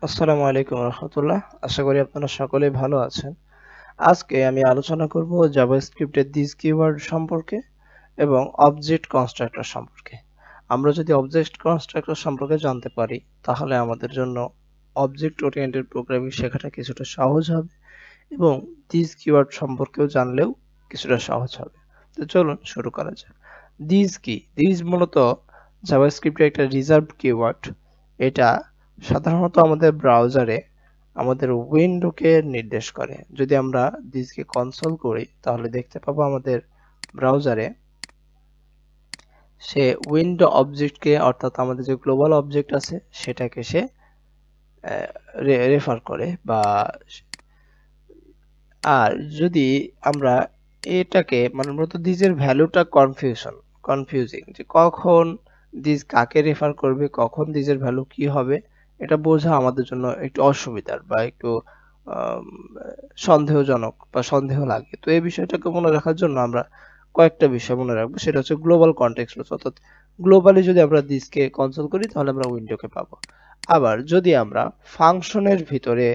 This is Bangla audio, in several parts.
আসসালামু আলাইকুম রহমতুল্লাহ। আশা করি আপনারা সকলেই ভালো আছেন। আজকে আমি আলোচনা করব জাভাস্ক্রিপ্টের দিস কিওয়ার্ড সম্পর্কে এবং অবজেক্ট কনস্ট্রাক্টর সম্পর্কে। আমরা যদি অবজেক্ট কনস্ট্রাক্টর সম্পর্কে জানতে পারি তাহলে আমাদের জন্য অবজেক্ট ওরিয়েন্টেড প্রোগ্রামিং শেখাটা কিছুটা সহজ হবে এবং দিস কিওয়ার্ড সম্পর্কেও জানলেও কিছুটা সহজ হবে। তো চলুন শুরু করা যাক। দিস কি? দিস মূলত জাভাস্ক্রিপ্টের একটা রিজার্ভড কিওয়ার্ড। এটা সাধারণত আমাদের ব্রাউজারে আমাদের উইন্ডোকে নির্দেশ করে। যদি আমরা দিসকে কনসোল করি তাহলে দেখতে পাবো আমাদের ব্রাউজারে সে উইন্ডো অবজেক্টকে, অর্থাৎ আমাদের যে গ্লোবাল অবজেক্ট আছে সেটাকে সে রেফার করে। আর যদি আমরা এটাকে মূলত দিসের ভ্যালুটা কনফিউজিং, যে কখন দিস কাকে রেফার করবে, কখন দিসের ভ্যালু কি হবে, এটা বোঝা আমাদের জন্য একটু অসুবিধার বা একটু আম, সন্দেহজনক বা সন্দেহ লাগে। তো এই বিষয়টাকে মনে রাখার জন্য আমরা কয়েকটা বিষয় মনে রাখবো। সেটা হচ্ছে গ্লোবাল কনটেক্সট ক্লজ, অর্থাৎ গ্লোবালি যদি আমরা দিসকে কনসোল করি তাহলে আমরা উইন্ডোকে পাবো। আবার যদি আমরা ফাংশনের ভিতরে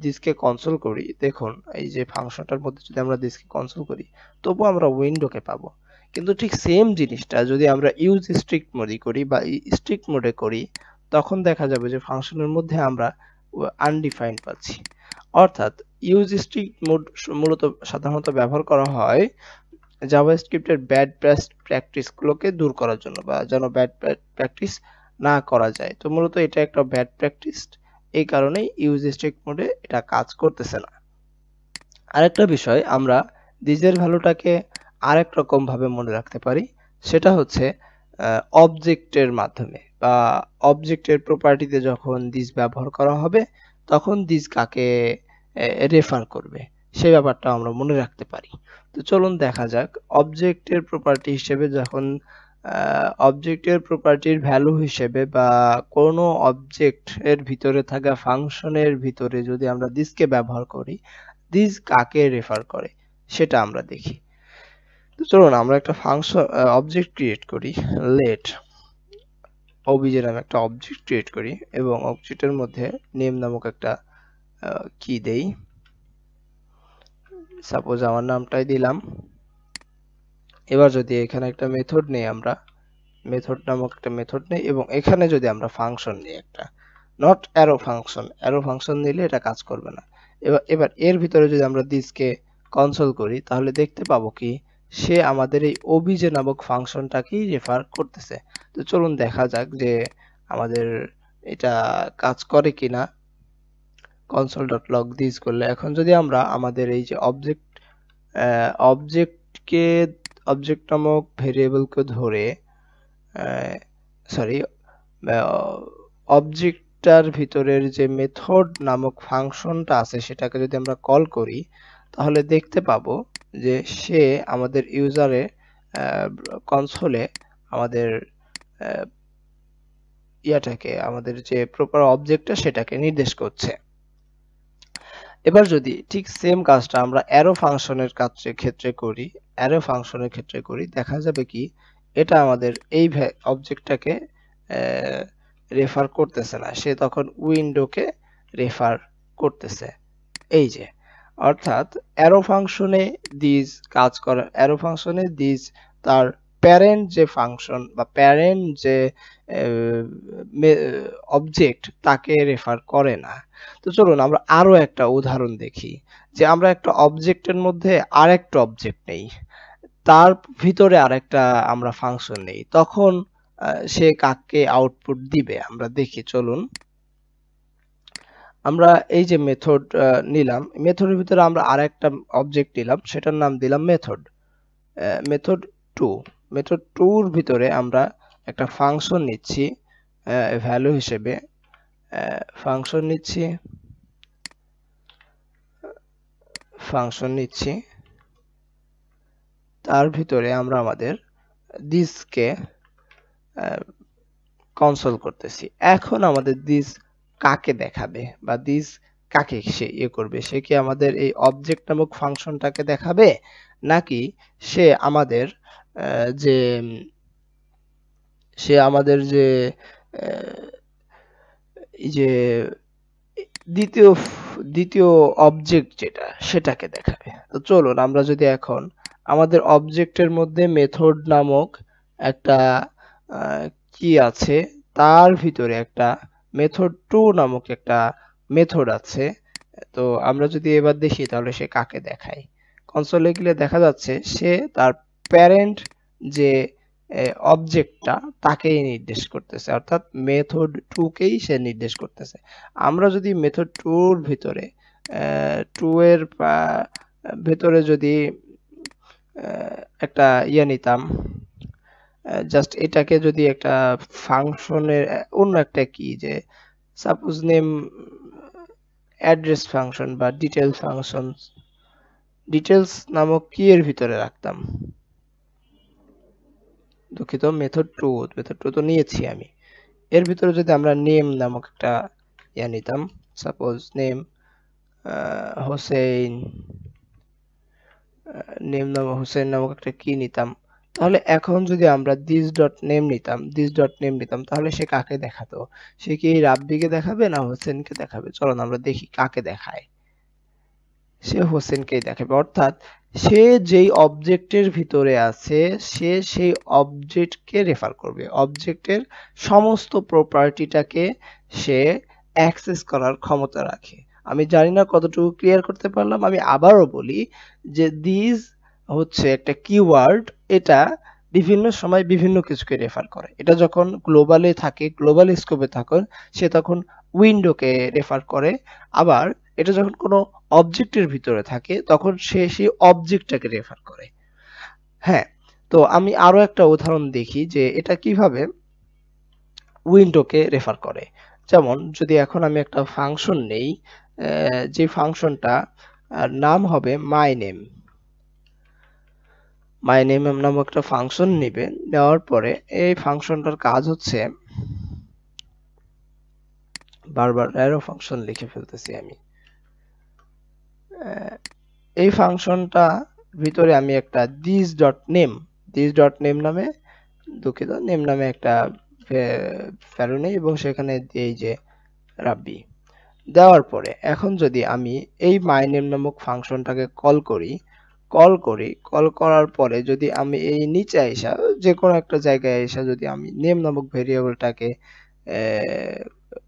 দিসকে কনসোল করি, দেখুন এই যে ফাংশনটার মধ্যে যদি আমরা দিসকে কনসোল করি তবু আমরা উইন্ডোকে পাবো। কিন্তু ঠিক সেম জিনিসটা যদি আমরা ইউজ স্ট্রিক্ট মোডে করি বা স্ট্রিক্ট মোডে করি তখন দেখা যাবে যে ফাংশনের মধ্যে আমরা আনডিফাইন্ড পাচ্ছি। অর্থাৎ ইউজ স্ট্রিক্ট মোড মূলত সাধারণত ব্যবহার করা হয় জাভাস্ক্রিপ্টের ব্যাড প্র্যাকটিস গুলোকে দূর করার জন্য, বা যেন ব্যাড প্র্যাকটিস না করা যায়। তো মূলত এটা একটা ব্যাড প্র্যাকটিস, এই কারণেই ইউজ স্ট্রিক্ট মোডে এটা কাজ করতেছে না। আরেকটা বিষয়, আমরা দিসের ভ্যালুটাকে আরেক রকম ভাবে মনে রাখতে পারি। সেটা হচ্ছে অবজেক্টের মাধ্যমে বা অবজেক্টের প্রপার্টিতে যখন দিস ব্যবহার করা হবে তখন দিস কাকে রেফার করবে সেই ব্যাপারটা আমরা মনে রাখতে পারি। তো চলুন দেখা যাক অবজেক্টের প্রপার্টি হিসেবে, যখন অবজেক্টের প্রপার্টির ভ্যালু হিসেবে বা কোনো অবজেক্ট এর ভিতরে থাকা ফাংশনের ভিতরে যদি আমরা দিসকে ব্যবহার করি, দিস কাকে রেফার করে সেটা আমরা দেখি। তো চলুন আমরা একটা ফাংশন অবজেক্ট ক্রিয়েট করি। লেট ওবিজে নামে একটা অবজেক্ট ক্রিয়েট করি এবং অবজেক্টের মধ্যে নেম নামক একটা কি দেই। সাপোজ আমার নামটাই দিলাম। এবার যদি এখানে একটা মেথড নেই, আমরা মেথড নামক একটা মেথড নেই এবং এখানে যদি আমরা ফাংশন নিই একটা, নট অ্যারো ফাংশন নিলে এটা কাজ করবে না। এবার এর ভিতরে যদি আমরা দিসকে কনসোল করি তাহলে দেখতে পাবো কি সে আমাদের এই ওবিজে নামক ফাংশনটাকেই রেফার করতেছে। তো চলুন দেখা যাক যে আমাদের এটা কাজ করে কিনা console.log দিস করলে। এখন যদি আমরা আমাদের এই যে অবজেক্টকে অবজেক্ট নামক ভেরিয়েবলকে ধরে সরি অবজেক্টটার ভিতরের যে মেথড নামক ফাংশনটা আছে সেটাকে যদি আমরা কল করি তাহলে দেখতে পাবো যে সে আমাদের ইউজারে কনসোলে আমাদের আমাদের যে প্রপার অবজেক্টটা সেটাকে নির্দেশ করছে। এবার যদি ঠিক সেম কাজটা আমরা অ্যারো ফাংশনের ক্ষেত্রে করি দেখা যাবে কি এটা আমাদের এই অবজেক্টটাকে রেফার করতেছে না, সে তখন উইন্ডোকে রেফার করতেছে। এই যে, অর্থাৎ অ্যারো ফাংশনে অ্যারো ফাংশনে দিস তার প্যারেন্ট যে ফাংশন বা প্যারেন্ট যে অবজেক্ট তাকে রেফার করে না। তো চলুন আমরা আরো একটা উদাহরণ দেখি, যে আমরা একটা অবজেক্টের মধ্যে আরেকটা অবজেক্ট নেই, তার ভিতরে আরেকটা আমরা ফাংশন নেই, তখন সে কাকে আউটপুট দিবে আমরা দেখি। চলুন আমরা এই যে মেথড নিলাম, মেথডের ভিতরে আমরা আরেকটা অবজেক্ট নিলাম, সেটার নাম দিলাম মেথড টু। মেথড টুর ভিতরে আমরা একটা ফাংশন নিচ্ছি ভ্যালু হিসেবে, ফাংশন নিচ্ছি, তার ভিতরে আমরা আমাদের দিসকে কনসোল করতেছি। এখন আমাদের দিস কাকে দেখাবে বা দিস কাকে সে করবে, সে কি আমাদের এই অবজেক্ট নামক ফাংশনটাকে দেখাবে, নাকি সে আমাদের আহ, যে সে আমাদের যে এই যে দ্বিতীয় দ্বিতীয় অবজেক্ট যেটা সেটাকে দেখাবে। তো চলুন আমরা যদি এখন আমাদের অবজেক্টের মধ্যে মেথড নামক একটা কি আছে, তার ভিতরে একটা মেথড টু নামক একটা মেথড আছে। তো আমরা যদি এবার দেখি তাহলে সে কাকে দেখায়। কনসোলে গেলে দেখা যাচ্ছে সে তার প্যারেন্ট যে অবজেক্টটা তাকেই নির্দেশ করতেছে, অর্থাৎ মেথড টু কেই সে নির্দেশ করতেছে। আমরা যদি মেথড টুর ভিতরে টু এর ভেতরে যদি একটা ইয়ে নিতাম, জাস্ট এটাকে যদি একটা ফাংশনের অন্য একটা কি, যে সাপোজ নেম অ্যাড্রেস ফাংশন বা ডিটেল ফাংশন, ডিটেলস নামক কি এর ভিতরে রাখতাম, দুঃখিত মেথড টু তো নিয়েছি আমি। এর ভিতরে যদি আমরা নেম নামক একটা ইয়া নিতাম, সাপোজ নেম হোসেন, হোসেন নামক একটা কি নিতাম, তাহলে এখন যদি আমরা দিস ডট নেম নিতাম তাহলে সে কাকে দেখাতো? সে কি রাব্বিকে দেখাবে না হোসেনকে দেখাবে? চলুন আমরা দেখি কাকে দেখায়। সে হোসেনকেই দেখাবে, অর্থাৎ সে যেই অবজেক্টের ভিতরে আছে সে সেই অবজেক্টকে রেফার করবে, অবজেক্টের সমস্ত প্রপার্টিটাকে সে অ্যাক্সেস করার ক্ষমতা রাখে। আমি জানি না কতটুকু ক্লিয়ার করতে পারলাম। আমি আবারও বলি যে দিস হচ্ছে একটা কিওয়ার্ড, এটা বিভিন্ন সময় বিভিন্ন কিছুকে রেফার করে। এটা যখন গ্লোবালে থাকে, গ্লোবাল স্কোপে থাকে, সে তখন উইন্ডোকে রেফার করে। আবার এটা যখন কোনো অবজেক্টের ভিতরে থাকে তখন সে সেই অবজেক্টটাকে রেফার করে। হ্যাঁ, তো আমি আরো একটা উদাহরণ দেখি যে এটা কিভাবে উইন্ডোকে রেফার করে। যেমন যদি এখন আমি একটা ফাংশন নেই, যে ফাংশনটা নাম হবে মাই নেম নামক একটা ফাংশন নেবে। নেওয়ার পরে এই ফাংশনটার কাজ হচ্ছে, বারবার অ্যারো ফাংশন লিখে ফেলতেছি আমি, এই ফাংশনটা ভিতরে আমি একটা দিস ডট নেম নামে, দুঃখিত নেম নামে একটা ভ্যালু নেই এবং সেখানে এই যে রাব্বি দেওয়ার পরে এখন যদি আমি এই মাই নেম নামক ফাংশনটাকে কল করার পরে যদি আমি এই নিচে আইসা যে কোনো একটা জায়গায় এসে যদি আমি নেম নামক ভেরিয়েবলটাকে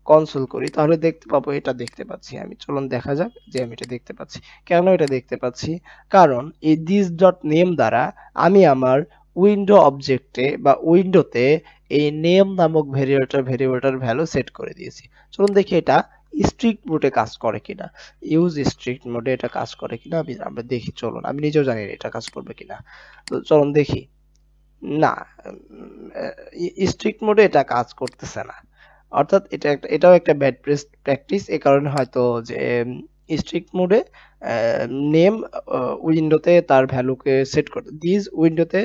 কনসোল করি তাহলে দেখতে পাবো, এটা দেখতে পাচ্ছি আমি। চলুন দেখা যাক যে আমি এটা দেখতে পাচ্ছি। কেন এটা দেখতে পাচ্ছি? কারণ এই দিস ডট নেম দ্বারা আমি আমার উইন্ডো অবজেক্টে বা উইন্ডোতে এই নেম নামক ভেরিয়েবলটার ভ্যালু সেট করে দিয়েছি। চলুন দেখি এটা স্ট্রিক্ট মোডে কাজ করে কিনা, ইউজ স্ট্রিক্ট মোডে এটা কাজ করে কিনা আমরা দেখি। চলুন, আমি নিজেও জানি না এটা কাজ করবে কিনা, তো চলুন দেখি। না, স্ট্রিক্ট মোডে এটা কাজ করতেছে না, অর্থাৎ এটাও একটা ব্যাড প্র্যাকটিস। এ কারণে হয়তো যে স্ট্রিক্ট মোডে নেম উইন্ডোতে তার ভ্যালুকে সেট করতে, দিস উইন্ডোতে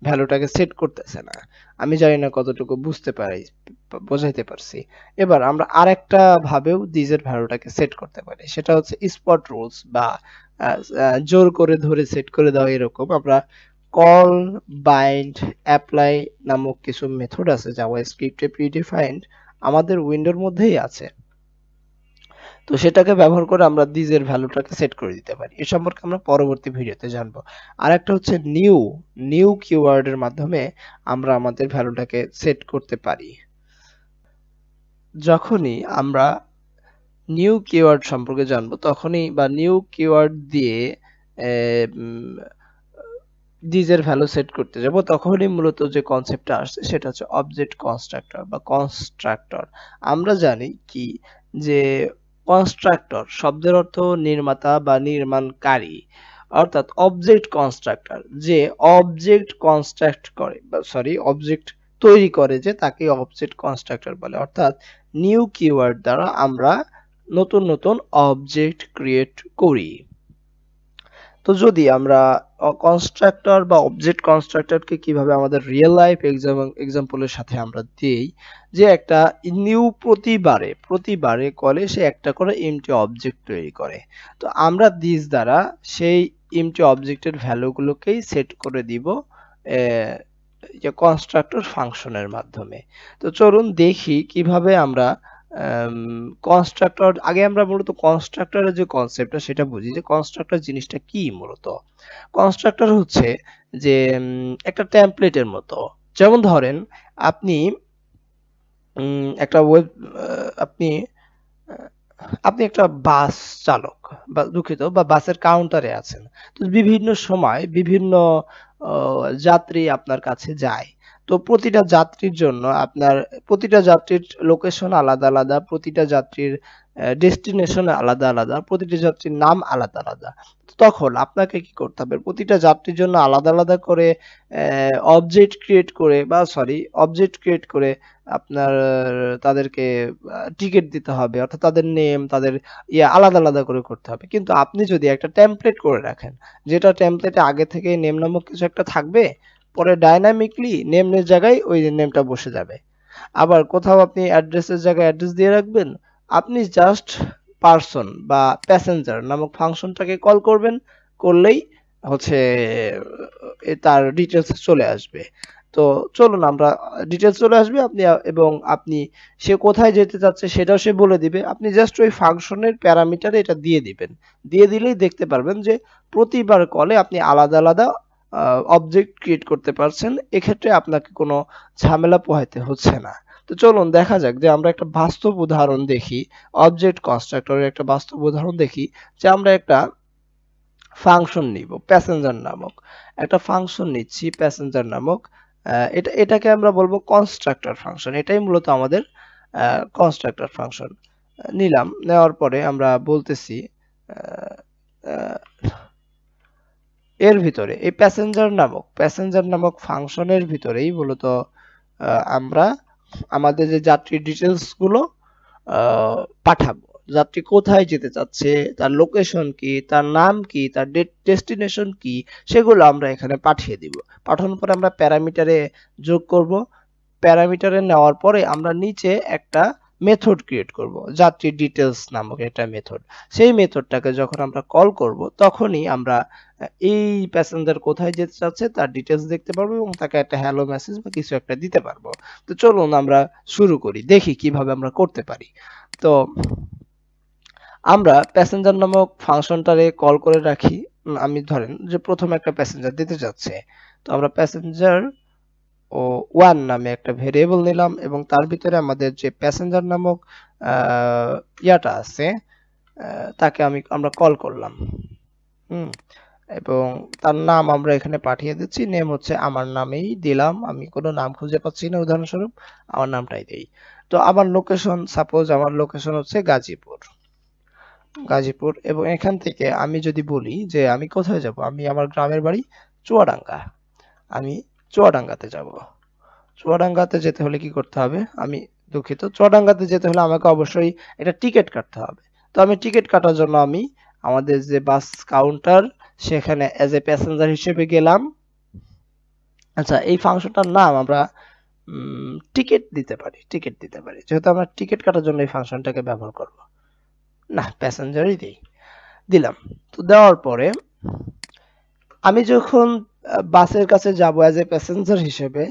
ভ্যালুটাকে সেট করতেছে না। আমি জানি না কতটুকু বোঝাইতে পারছি। এবার আমরা আরেকটা ভাবেও দিসের ভ্যালুটাকে সেট করতে পারি, সেটা হচ্ছে স্পট রুলস বা জোর করে ধরে সেট করে দেওয়া। এরকম আমরা কল, বাইন্ড, অ্যাপ্লাই নামক কিছু মেথড আছে জাভাস্ক্রিপ্টে প্রিডিফাইন্ড, আমাদের উইন্ডোর মধ্যেই আছে। তো সেটাকে ব্যবহার করে আমরা দিজের ভ্যালুটাকে সেট করে দিতে পারি। এ সম্পর্কে আমরা পরবর্তী ভিডিওতে জানবো। আরেকটা হচ্ছে নিউ কিওয়ার্ডের মাধ্যমে আমরা আমাদের ভ্যালুটাকে সেট করতে পারি। যখনই আমরা নিউ কিওয়ার্ড সম্পর্কে জানবো তখনই, বা নিউ কিওয়ার্ড দিয়ে দিজের ভ্যালু সেট করতে যাব, তখনই মূলত যে কনসেপ্টটা আসছে সেটা হচ্ছে অবজেক্ট কনস্ট্রাক্টর বা কনস্ট্রাক্টর। আমরা জানি কি যে কনস্ট্রাক্টর শব্দের অর্থ নির্মাতা বা নির্মাণকারী, অর্থাৎ অবজেক্ট কনস্ট্রাক্টর যে অবজেক্ট কনস্ট্রাক্ট করে, সরি অবজেক্ট তৈরি করে, যে তাকে অবজেক্ট কনস্ট্রাক্টর বলে। অর্থাৎ নিউ কিওয়ার্ড দ্বারা আমরা নতুন নতুন অবজেক্ট ক্রিয়েট করি। তো যদি আমরা কনস্ট্রাক্টর বা অবজেক্ট কনস্ট্রাক্টরকে কিভাবে আমাদের রিয়েল লাইফ এক্সাম্পলের সাথে আমরা দিই, যে একটা নিউ প্রতিবারে কলে সে একটা করে এমটি অবজেক্ট তৈরি করে। তো আমরা দিস দ্বারা সেই এমটি অবজেক্টের ভ্যালুগুলোকেই সেট করে দিব যে কনস্ট্রাক্টর ফাংশনের মাধ্যমে। তো চলুন দেখি কিভাবে আমরা কনস্ট্রাক্টর, আগে আমরা মূলত কনস্ট্রাক্টরের যে কনসেপ্টটা সেটা বুঝি, যে কনস্ট্রাক্টর জিনিসটা কি মূলত। কনস্ট্রাক্টর হচ্ছে যে একটা টেমপ্লেটের মতো। যেমন ধরেন আপনি একটা ওয়েব আপনি আপনি একটা বাস চালক, বা দুঃখিত, বা বাসের কাউন্টারে আছেন। তো বিভিন্ন সময় বিভিন্ন যাত্রী আপনার কাছে যায়। তো প্রতিটা যাত্রীর জন্য আপনার প্রতিটা যাত্রীর লোকেশন আলাদা আলাদা, প্রতিটা যাত্রীর ডেস্টিনেশন আলাদা আলাদা, প্রতিটা যাত্রীর নাম আলাদা আলাদা। তখন আপনাকে কি করতে হবে, প্রতিটা যাত্রীর জন্য আলাদা আলাদা করে অবজেক্ট ক্রিয়েট করে আপনার তাদেরকে টিকিট দিতে হবে, অর্থাৎ তাদের নেম, তাদের আলাদা আলাদা করে করতে হবে। কিন্তু আপনি যদি একটা টেমপ্লেট করে রাখেন, যেটা টেমপ্লেটে আগে থেকে নেম নামক কিছু একটা থাকবে, পরে ডাইনামিকলি নেমের জায়গায় ওই নেমটা বসে যাবে। আবার কোথাও আপনি অ্যাড্রেসের জায়গায় অ্যাড্রেস দিয়ে রাখবেন, আপনি জাস্ট পার্সন বা প্যাসেঞ্জার নামক ফাংশনটাকে কল করবেন, করলেই হচ্ছে তার ডিটেলস চলে আসবে। তো চলুন আমরা ডিটেলস চলে আসবে আপনি, এবং আপনি সে কোথায় যেতে চাচ্ছে সেটাও সে বলে দিবে। আপনি জাস্ট ওই ফাংশনের প্যারামিটারে এটা দিয়ে দিবেন, দিয়ে দিলেই দেখতে পারবেন যে প্রতিবার কলে আপনি আলাদা আলাদা অবজেক্ট ক্রিয়েট করতে পারছেন। এক্ষেত্রে আপনাকে কোনো ঝামেলা পোহাইতে হচ্ছে না। তো চলুন দেখা যাক যে আমরা একটা বাস্তব উদাহরণ দেখি, অবজেক্ট কনস্ট্রাক্টরের একটা বাস্তব উদাহরণ দেখি, যে আমরা একটা ফাংশন নিব প্যাসেঞ্জার নামক, একটা ফাংশন নিচ্ছি প্যাসেঞ্জার নামক। এটাকে আমরা বলবো কনস্ট্রাক্টর ফাংশন। এটাই মূলত আমাদের কনস্ট্রাক্টর ফাংশন। নিলাম, নেওয়ার পরে আমরা বলতেছি এর ভিতরে এই প্যাসেঞ্জার নামক ফাংশনের ভিতরেই মূলত আমরা আমাদের যে যাত্রীর ডিটেলস গুলো পাঠাবো। যাত্রী কোথায় যেতে চাচ্ছে, তার লোকেশন কি, তার নাম কি, তার ডেস্টিনেশন কি, সেগুলো আমরা এখানে পাঠিয়ে দিব। পাঠানোর পরে আমরা প্যারামিটারে যোগ করব। প্যারামিটারে নেওয়ার পরে আমরা নিচে একটা মেথড ক্রিয়েট করব, যাত্রী ডিটেলস নামক একটা মেথড। সেই মেথডটাকে যখন আমরা কল করব, তখনই আমরা এই প্যাসেঞ্জার কোথায় যেতে চাচ্ছে তার ডিটেলস দেখতে পারবো, এবং তাকে একটা হ্যালো মেসেজ বা কিছু একটা দিতে পারবো। তো চলুন আমরা শুরু করি, দেখি কিভাবে আমরা করতে পারি। তো আমরা প্যাসেঞ্জার নামক ফাংশনটারে কল করে রাখি। আমি ধরেন যে প্রথমে একটা প্যাসেঞ্জার দিতে যাচ্ছে, তো আমরা প্যাসেঞ্জার ও ওয়ান নামে একটা ভেরিয়েবল নিলাম, এবং তার ভিতরে আমাদের যে প্যাসেঞ্জার নামক ইয়াটা আছে তাকে আমরা কল করলাম। এবং তার নাম আমরা এখানে পাঠিয়ে দিচ্ছি, নেম হচ্ছে আমার নামেই দিলাম, আমি কোনো নাম খুঁজে পাচ্ছি না, উদাহরণস্বরূপ আমার নামটাই দেই। তো আমার লোকেশন, সাপোজ আমার লোকেশন হচ্ছে গাজীপুর, এবং এখান থেকে আমি যদি বলি যে আমি কোথায় যাব, আমি আমার গ্রামের বাড়ি চুয়াডাঙ্গা, আমি চুয়াডাঙ্গাতে যাব। চুয়াডাঙ্গাতে যেতে হলে কি করতে হবে, আমি দুঃখিত, চুয়াডাঙ্গাতে যেতে হলে আমাকে অবশ্যই একটা টিকিট কাটতে হবে। তো আমি টিকিট কাটার জন্য আমি আমাদের যে বাস কাউন্টার, সেখানে অ্যাজ এ প্যাসেঞ্জার হিসেবে গেলাম। আচ্ছা, এই ফাংশনটার নাম আমরা টিকিট দিতে পারি, যেহেতু আমরা টিকিট কাটার জন্য এই ফাংশনটাকে ব্যবহার করব। না, প্যাসেঞ্জারই দিলাম। তো দেওয়ার পরে আমি যখন বাসের কাছে যাব অ্যাজ এ প্যাসেঞ্জার হিসেবে,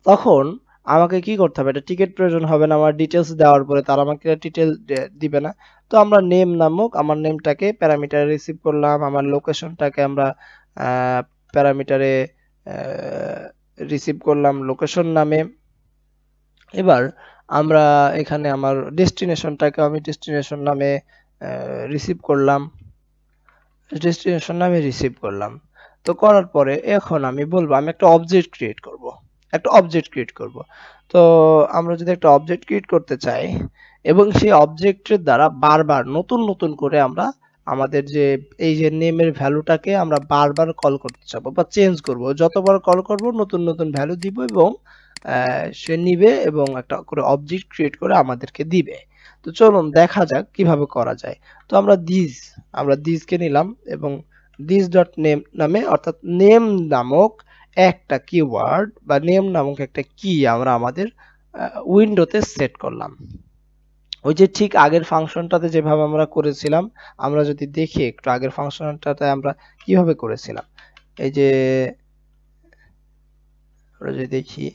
তখন আমাকে কি করতে হবে, এটা টিকিট প্রয়োজন হবে না। আমার ডিটেলস দেওয়ার পরে তারা আমাকে ডিটেল দিবে না। তো আমরা নেম নামক আমার নেমটাকে প্যারামিটারে রিসিভ করলাম, আমার লোকেশনটাকে আমরা প্যারামিটারে রিসিভ করলাম লোকেশন নামে। এবার আমরা এখানে আমার ডেস্টিনেশনটাকে আমি ডেস্টিনেশন নামে রিসিভ করলাম। তো করার পরে এখন আমি বলবো আমি একটা অবজেক্ট ক্রিয়েট করব। তো আমরা যদি একটা অবজেক্ট ক্রিয়েট করতে চাই, এবং সেই অবজেক্টের দ্বারা বারবার নতুন নতুন করে আমরা আমাদের যে এই যে নেমের ভ্যালুটাকে আমরা বারবার কল করতে চাবো বা চেঞ্জ করব, যতবার কল করব নতুন নতুন ভ্যালু দিব, এবং সে নিবে এবং একটা করে অবজেক্ট ক্রিয়েট করে আমাদেরকে দিবে। তো চলুন দেখা যাক কিভাবে করা যায়। তো আমরা দিসকে নিলাম, এবং দিস ডট নেম নামে, অর্থাৎ নেম নামক একটা কিওয়ার্ড বা নেম নামক একটা কি আমরা আমাদের উইন্ডোতে সেট করলাম। ওই যে ঠিক আগের ফাংশনটাতে যেভাবে আমরা করেছিলাম, আমরা যদি দেখি একটু আগের ফাংশনটাতে আমরা কিভাবে করেছিলাম, এই যে আমরা যদি দেখি,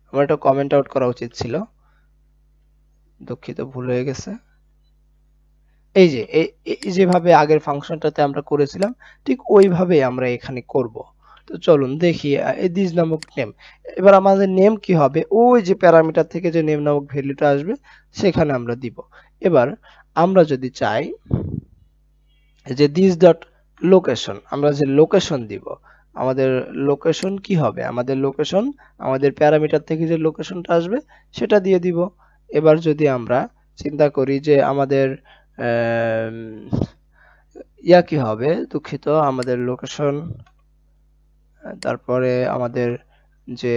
আমার একটা কমেন্ট আউট করা উচিত ছিল। দুঃখিত, ভুল হয়ে গেছে। এই যে যেভাবে আগের ফাংশনটাতে আমরা করেছিলাম ঠিক ওইভাবেই আমরা এখানে করব। তো চলুন দেখি এই দিস নামক নেম। এবার আমাদের নেম কি হবে, ওই যে প্যারামিটার থেকে যে নেম নামক ভ্যালুটা আসবে সেখানে আমরা দিব। এবার আমরা যদি চাই যে দিস ডট লোকেশন, আমরা যে লোকেশন দিব, আমাদের লোকেশন কি হবে, আমাদের লোকেশন আমাদের প্যারামিটার থেকে যে লোকেশনটা আসবে সেটা দিয়ে দিব। এবার যদি আমরা চিন্তা করি যে আমাদের ইয়া কি হবে, দুঃখিত, আমাদের লোকেশন, তারপরে আমাদের যে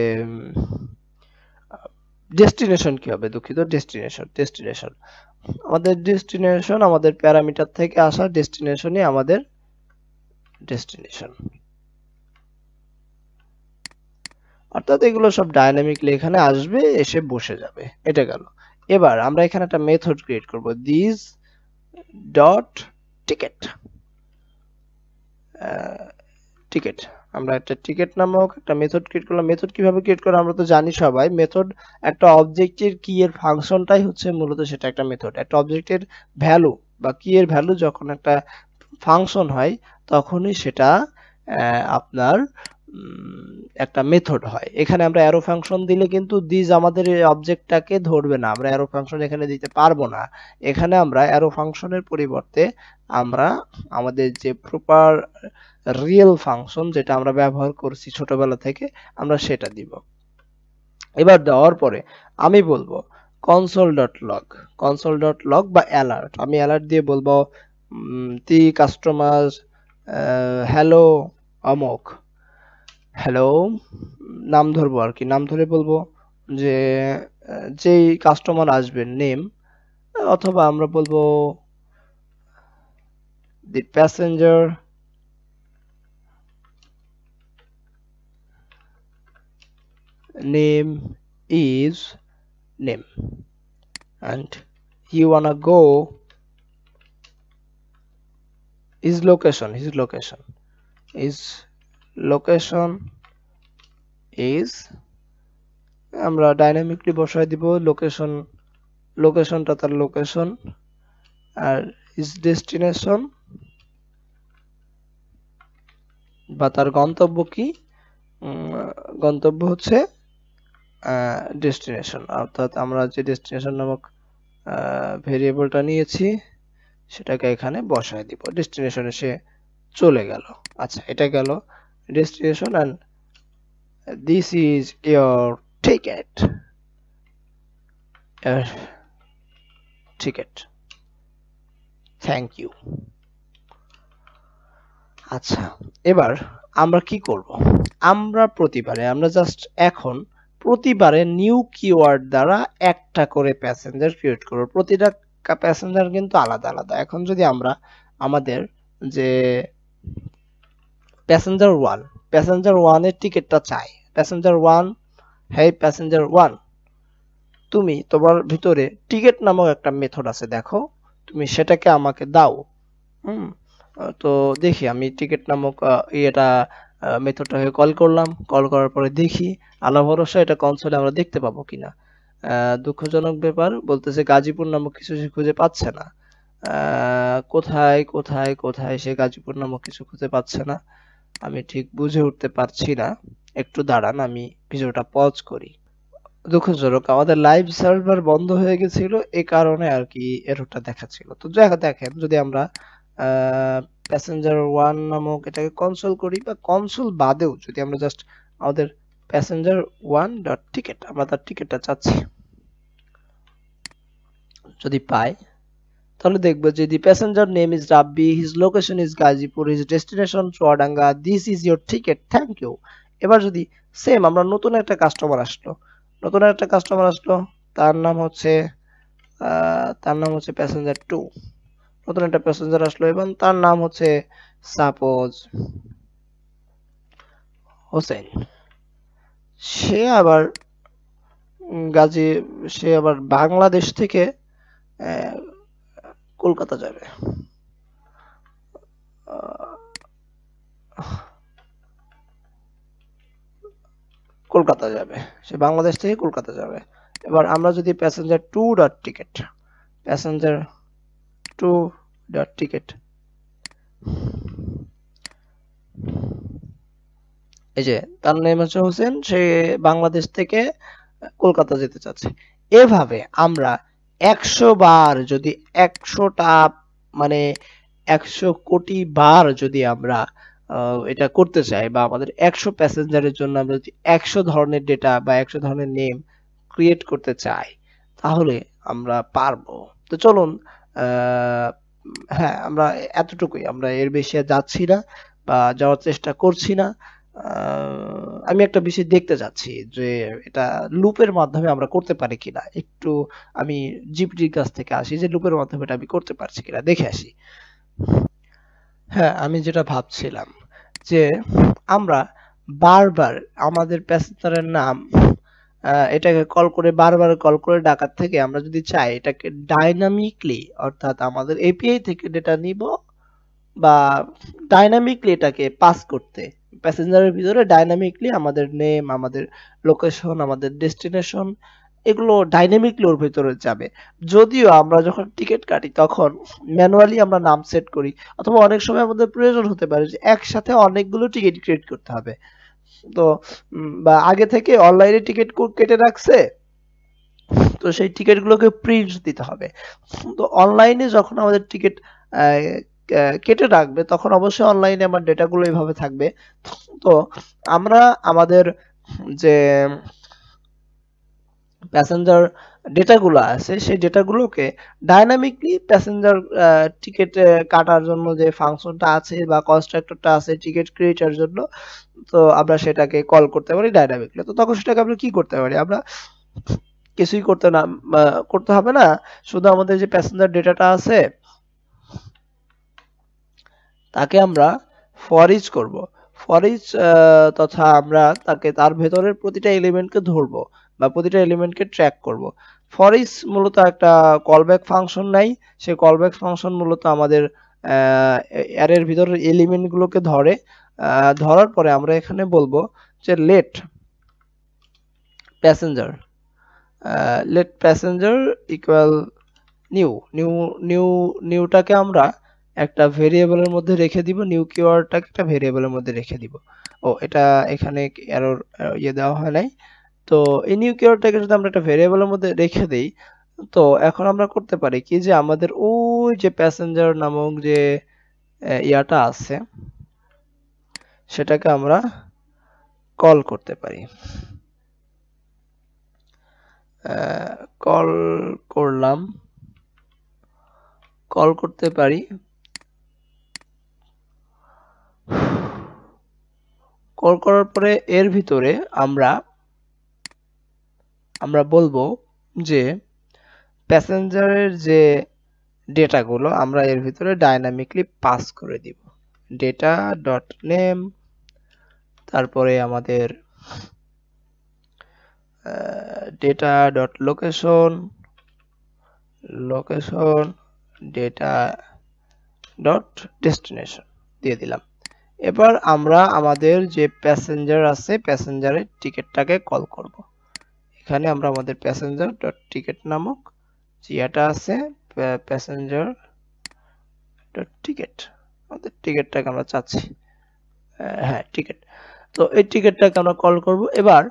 ডেস্টিনেশন কি হবে, দুঃখিত, ডেস্টিনেশন আমাদের ডেস্টিনেশন, আমাদের প্যারামিটার থেকে আসা ডেস্টিনেশনই আমাদের ডেস্টিনেশন। অর্থাৎ এগুলো সব ডাইনামিকলি এখানে আসবে, এসে বসে যাবে। এটা গেল। এবার আমরা এখানে একটা মেথড ক্রিয়েট করব, দিস ডট টিকেট। টিকেট, আমরা একটা টিকেট নামক একটা মেথড ক্রিয়েট করলাম। মেথড কিভাবে ক্রিয়েট করে আমরা তো জানি সবাই, মেথড একটা অবজেক্টের কি এর ফাংশনটাই হচ্ছে মূলত সেটা একটা মেথড। একটা অবজেক্টের ভ্যালু বা কি এর ভ্যালু যখন একটা ফাংশন হয় তখনই সেটা আপনার একটা মেথড হয়। এখানে আমরা অ্যারো ফাংশন দিলে কিন্তু দিস আমাদের এই অবজেক্টটাকে ধরবে না, আমরা অ্যারো ফাংশন এখানে দিতে পারবো না। এখানে আমরা অ্যারো ফাংশনের পরিবর্তে আমরা আমাদের যে প্রপার রিয়েল ফাংশন যেটা আমরা ব্যবহার করছি ছোটবেলা থেকে আমরা সেটা দিব। এবার দেওয়ার পরে আমি বলবো console.log বা অ্যালার্ট, আমি অ্যালার্ট দিয়ে বলবো দি কাস্টমার হ্যালো অমুক, হ্যালো, নাম ধরবো আর কি, নাম ধরে বলবো যে যেই কাস্টমার আসবেন নেম, অথবা আমরা বলবো দি passenger name is name and you wanna go his location is আমরা ডাইনামিকলি বসায় দিব লোকেশনটা তার লোকেশন, আর his ডেস্টিনেশন বা তার গন্তব্য কি, গন্তব্য হচ্ছে ডেস্টিনেশন। অর্থাৎ আমরা যে ডেস্টিনেশন নামক ভেরিয়েবলটা নিয়েছি সেটাকে এখানে বসায় দিব, ডেস্টিনেশনে সে চলে গেল। আচ্ছা, এটা গেল destination and this is your ticket, thank you। আচ্ছা, এবার আমরা কি করব, আমরা জাস্ট এখন প্রতিবারে নিউ কিওয়ার্ড দ্বারা একটা করে প্যাসেঞ্জার ক্রিয়েট করব। প্রতিটা প্যাসেঞ্জার কিন্তু আলাদা আলাদা। এখন যদি আমরা আমাদের যে প্যাসেঞ্জার ওয়ান এর টিকিটটা চাই, প্যাসেঞ্জার ওয়ান, হেই প্যাসেঞ্জার ওয়ান, তুমি তোমার ভিতরে টিকেট নামক একটা মেথড আছে দেখো, তুমি সেটাকে আমাকে দাও। তো দেখি আমি টিকেট নামক এটা মেথডটাকে কল করলাম, কল করার পরে দেখি আল্লাহ ভরসা এটা কনসোলে আমরা দেখতে পাবো কিনা। দুঃখজনক ব্যাপার, বলতেছে গাজীপুর নামক কিছু সে খুঁজে পাচ্ছে না। কোথায় কোথায় কোথায় সে গাজীপুর নামক কিছু খুঁজে পাচ্ছে না, আমি ঠিক বুঝে উঠতে পারছি না। একটু দাঁড়ান, আমি ভিডিওটা পজ করি। দুঃখজনক, আমাদের লাইভ সার্ভার বন্ধ হয়ে গেছিল, এই কারণে আর কি এররটা দেখাচ্ছিল। তো দেখেন, যদি আমরা প্যাসেঞ্জার ওয়ান নামক এটাকে কনসোল করি, বা কনসোল বাদেও যদি আমরা জাস্ট আমাদের প্যাসেঞ্জার ওয়ান ডট টিকেট, আমরা তার টিকেটটা চাচ্ছি, যদি পাই তাহলে দেখবো যে the passenger name is Rabbi, his location is Gazipur, his destination Chuadanga, this is your ticket, thank you. এবার যদি সেম আমরা নতুন একটা কাস্টমার আসলো, তার নাম হচ্ছে প্যাসেঞ্জার টু, নতুন একটা প্যাসেঞ্জার আসলো এবং তার নাম হচ্ছে সাপোজ হোসেন। সে আবার বাংলাদেশ থেকে কলকাতা যাবে। সে বাংলাদেশ থেকে কলকাতা যাবে। এবার আমরা যদি passenger 2 dot ticket, passenger 2 dot ticket, এই যে তার নাম হচ্ছে হোসেন, সে বাংলাদেশ থেকে কলকাতা যেতে চাচ্ছে। এভাবে আমরা 100 বার, যদি 100টা মানে 100 কোটি বার যদি আমরা এটা করতে চাই, বা আমাদের 100 প্যাসেঞ্জারের জন্য আমরা যদি 100 ধরনের ডেটা বা 100 ধরনের নেম ক্রিয়েট করতে চাই, তাহলে আমরা পারবো। তো চলুন, হ্যাঁ আমরা এতটুকুই, আমরা এর বেশি আর যাচ্ছি না বা যাওয়ার চেষ্টা করছি না। আমি একটা বিষয় দেখতে যাচ্ছি যে এটা লুপের মাধ্যমে আমরা করতে পারি কিনা। একটু আমি জিপিটির কাছ থেকে আসি যে লুপের মাধ্যমে এটা আমি করতে পারছি কিনা, দেখে আসি। হ্যাঁ, আমি যেটা ভাবছিলাম যে আমরা বারবার আমাদের প্যাসেঞ্জারের নাম এটাকে কল করে, বারবার কল করে ডাকার থেকে আমরা যদি চাই এটাকে ডাইনামিকলি, অর্থাৎ আমাদের এপিআই থেকে ডেটা নিব বা ডাইনামিকলি এটাকে পাস করতে, প্যাসেঞ্জারের ভিতরে ডাইনামিকলি আমাদের নেম, আমাদের লোকেশন, আমাদের ডেস্টিনেশন, এগুলো ডাইনামিকলি ওর ভিতরে যাবে। যদিও আমরা যখন টিকিট কাটি তখন ম্যানুয়ালি আমরা নাম সেট করি, অথবা অনেক সময় আমাদের প্রয়োজন হতে পারে যে একসাথে অনেকগুলো টিকিট ক্রিয়েট করতে হবে। তো বা আগে থেকে অনলাইনে টিকিট কেটে রাখছে, তো সেই টিকিটগুলোকে প্রিন্ট দিতে হবে। তো অনলাইনে যখন আমাদের টিকিট কেটে রাখবে, তখন অবশ্যই অনলাইনে আমার ডেটাগুলো এইভাবে থাকবে। তো আমরা আমাদের যে প্যাসেঞ্জার ডেটাগুলো আছে, সেই ডেটাগুলোকে ডাইনামিকলি প্যাসেঞ্জার টিকিট কাটার জন্য যে ফাংশনটা আছে বা কনস্ট্রাক্টরটা আছে টিকিট ক্রিয়েটার জন্য, তো আমরা সেটাকে কল করতে পারি ডাইনামিকলি। তো তখন সেটাকে আমরা কি করতে পারি, আমরা কিছুই করতে হবে না, শুধু আমাদের যে প্যাসেঞ্জার ডেটাটা আছে তাকে আমরা ফর ইচ করব। ফর ইচ তথা আমরা তাকে তার ভেতরের প্রতিটা এলিমেন্টকে ধরবো বা প্রতিটা এলিমেন্টকে ট্র্যাক করব। ফর ইচ মূলত একটা কলব্যাক ফাংশন নাই, সেই কলব্যাক ফাংশন মূলত আমাদের অ্যারের ভিতরের এলিমেন্টগুলোকে ধরে, ধরার পরে আমরা এখানে বলবো যে let passenger, let passenger equal new. নিউটাকে আমরা একটা ভেরিয়েবলের মধ্যে রেখে দিব, নিউ কিওয়ার্ডটাকে একটা ভেরিয়েবলের মধ্যে রেখে দিব। ও এটা এখানে এরর দেওয়া হয় নাই। তো এই নিউ কিওয়ার্ডটাকে যদি আমরা একটা ভেরিয়েবলের মধ্যে রেখে দেই, তো এখন আমরা করতে পারি কি যে আমাদের ওই যে প্যাসেঞ্জার নামক যে ইয়াটা আছে সেটাকে আমরা কল করতে পারি। কল করলাম, কল করতে পারি, কল করার পরে এর ভিতরে আমরা বলবো যে প্যাসেঞ্জারের যে ডেটাগুলো আমরা এর ভিতরে ডাইনামিকলি পাস করে দিব। ডেটা ডট নেম, তারপরে আমাদের data dot location, data dot destination দিয়ে দিলাম। এবার আমরা আমাদের যে প্যাসেঞ্জার আছে প্যাসেঞ্জারের টিকিটটাকে কল করব। এখানে আমরা আমাদের প্যাসেঞ্জার ডট টিকিট নামক জিয়াটা আছে, প্যাসেঞ্জার ডট টিকিট, আমাদের টিকিটটাকে আমরা চাচ্ছি, হ্যাঁ টিকিট। তো এই টিকিটটাকে আমরা কল করব। এবার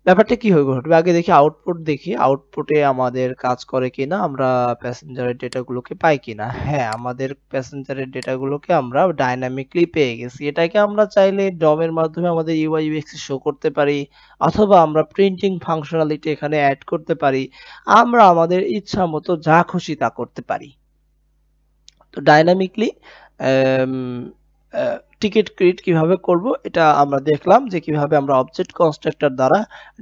ব্যাপারটা কি হয়ে ঘটবে, আগে দেখি আউটপুট, দেখি আউটপুটে আমাদের কাজ করে কিনা, আমরা প্যাসেঞ্জারের ডেটাগুলোকে পাই কিনা। হ্যাঁ, আমাদের প্যাসেঞ্জারের ডেটাগুলোকে আমরা ডাইনামিকলি পেয়ে গেছি। এটাকে আমরা চাইলে ডমের মাধ্যমে আমাদের ইউআই ইউএক্স শো করতে পারি, অথবা আমরা প্রিন্টিং ফাংশনালিটি এখানে অ্যাড করতে পারি। আমরা আমাদের ইচ্ছা মতো যা খুশি তা করতে পারি। তো ডাইনামিকলি টিকিট ক্রিয়েট কিভাবে করব এটা আমরা দেখলাম, যে কিভাবে আমরা অবজেক্ট কনস্ট্রাক্টর দ্বারা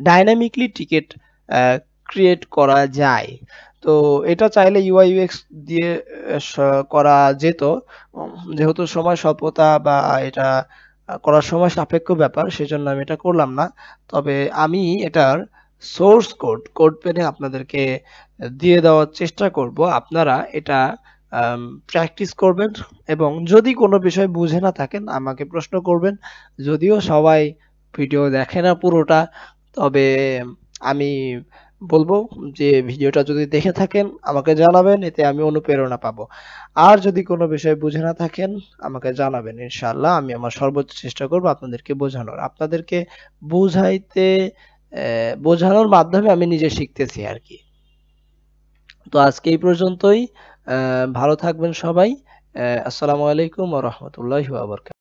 ডাইনামিকলি টিকিট ক্রিয়েট করা যায়। তো এটা চাইলে ইউআই ইউএক্স দিয়ে করা যেত, যেহেতু সময় স্বল্পতা বা এটা করার সময় সাপেক্ষ ব্যাপার, সেজন্য আমি এটা করলাম না। তবে আমি এটার সোর্স কোড পেনে আপনাদেরকে দিয়ে দেওয়ার চেষ্টা করব। আপনারা এটা প্র্যাকটিস করবেন, এবং যদি কোনো বিষয় বুঝে না থাকেন আমাকে প্রশ্ন করবেন। যদিও সবাই ভিডিও দেখে না পুরোটা, তবে আমি বলবো যে ভিডিওটা যদি দেখে থাকেন আমাকে জানাবেন, এতে আমি অনুপ্রেরণা পাবো। আর যদি কোনো বিষয় বুঝে না থাকেন আমাকে জানাবেন, ইনশাআল্লাহ আমি আমার সর্বোচ্চ চেষ্টা করব আপনাদেরকে বোঝানোর। আপনাদেরকে বুঝাইতে বোঝানোর মাধ্যমে আমি নিজে শিখতেছি আরকি। তো আজকে এই পর্যন্তই। ভালো থাকবেন সবাই। আসসালামু আলাইকুম ওয়া রাহমাতুল্লাহি ওয়া বারাকাতুহু।